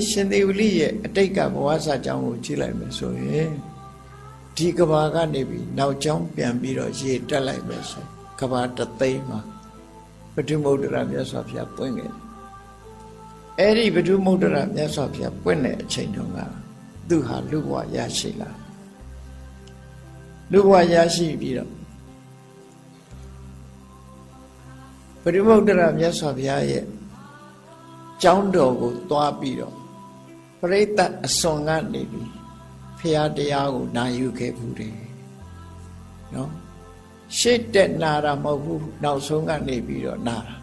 ရှင်သေဝလိရဲ့အတိတ်ကဘဝစာကြောင်းကိုကြည့်လိုက်မယ်ဆိုရင်ဒီကဘာကနေပြီးနောက်ကြောင်းပြန်ပြီးတော့ရေတက်လိုက်မယ်ဆိုကဘာတသိမ်းမှာပထမုဒ္ဒရာမြတ်စွာဘုရားပွင့်ခဲ့တယ်အဲ့ဒီပထမုဒ္ဒရာမြတ်စွာဘုရားပွင့်တဲ့အချိန်တုန်းကသူဟာလူဘဝရရှိလာလူဘဝရရှိပြီးတော့ပထမုဒ္ဒရာမြတ်စွာဘုရားရဲ့ကျောင်းတော်ကိုသွားပြီးတော့ပရိသတ်အစွန်ကနေပြီးဘုရားတရားကိုနာယူခဲ့ဘူးတယ်နော်ရှေ့တက်နာတာမဟုတ်ဘူးနောက်ဆုံးကနေပြီးတော့နာတာ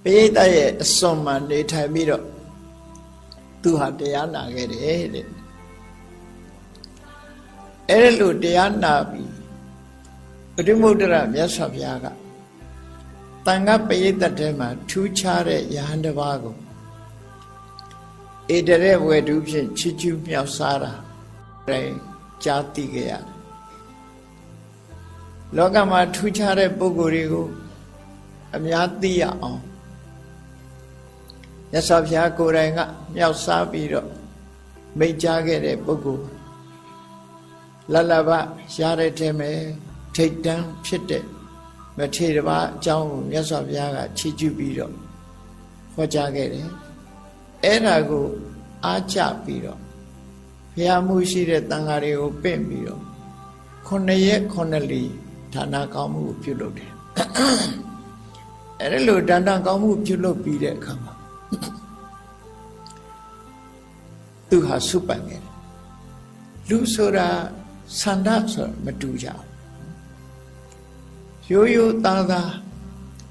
ပရိသတ်ရဲ့အစွန်မှာနေထိုင်ပြီးတော့သူဟာတရားနာခဲ့တယ်တဲ့အဲ့လိုတရားနာပြီးပထမုဒ္ဒရာမြတ်စွာဘုရားကတန်ခါပရိသတ်ထဲမှာထူးခြားတဲ့ယဟန်တစ်ပါးကိုဧတရဝေဒုဖြင့်ချီးကျူးမြောက်စားတာတိုင်းကြားသိခဲ့ရတယ်လောကမှာထူးခြားတဲ့ပုဂ္ဂိုလ်တွေကိုအများသိရအောင်မြတ်စွာဘုရားကိုယ်တိုင်ကမြောက်စားပြီးတော့မိန့်ကြားခဲ့တဲ့ပုဂ္ဂိုလ်လလဘရတဲ့ထဲမှာထိတ်တန်းဖြစ်တဲ့မထေရဘာအကြောင်းကိုမြတ်စွာဘုရားကချီးကျူးပြီးတော့ဟောကြားခဲ့တယ်အဲ့ဒါကိုအားကျပြီးတော့ဘုရားမှုရှိတဲ့တန်ဃာတွေကိုပင့်ပြီးတော့9 ရက် 9 လီဌာနကောင်းမှုကိုပြုလုပ်တယ်အဲ့ဒါလိုဒါနကောင်းမှုပြုလုပ်ပြီးတဲ့အခါမှာသူဟာစုပန်ခဲ့တယ်လူဆိုတာဆန္ဒဆိုမတူကြဘူးရိုးရိုးသားသား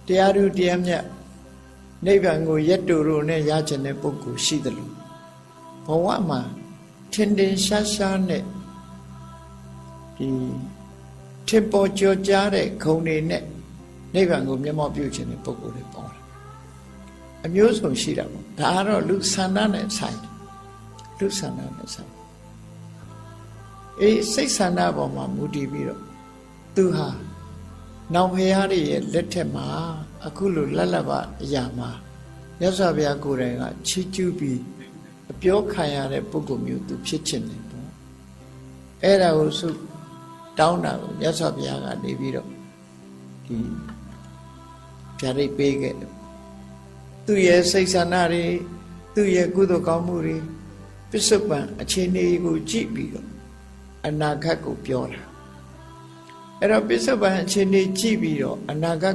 တရားသူတရားမြတ်နိဗ္ဗာန်ကိုရက်တူတို့နဲ့ရချင်တဲ့ပုဂ္ဂိုလ်ရှိတယ်လို့ဘဝမှာထင်ထင်ရှားရှားနဲ့ဒီထင်ပေါ်ကျော်ကြားတဲ့ဂုဏ်တွေနဲ့နိဗ္ဗာန်ကိုမျက်မှောက်ပြုခြင်းတဲ့ပုဂ္ဂိုလ်တွေပေါ်လာအမျိုးစုံရှိတာပေါ့ဒါကတော့လူဆန္ဒနဲ့ဆိုင်လူဆန္ဒနဲ့ဆိုင်စိတ်ဆန္ဒပေါ်မှာမူတည်ပြီးတော့သူဟာနောင်ဖရာတွေရဲ့လက်ထက်မှာအခုလိုလက်လက်ပါအရာမှာမြတ်စွာဘုရားကိုယ်တိုင်ကချီးကျူးပြီးအပြောခံရတဲ့ပုဂ္ဂိုလ်မျိုးသူဖြစ်ခြင်းတယ်ပေါ့အဲ့ဒါကိုစုတောင်းတာကိုမြတ်စွာဘုရားကနေပြီးတော့ဒီဗျာဒိတ်ပေးခဲ့သူရဲ့စိတ်ဆန္ဒတွေသူရဲ့ကုသိုလ်ကောင်းမှုတွေပစ္စုပန်အခြေအနေကိုကြည့်ပြီးတော့အနာဂတ်ကိုပြောတာအဲ့တော့ပစ္စုပန်အခြေအနေကြည့်ပြီးတော့အနာဂတ်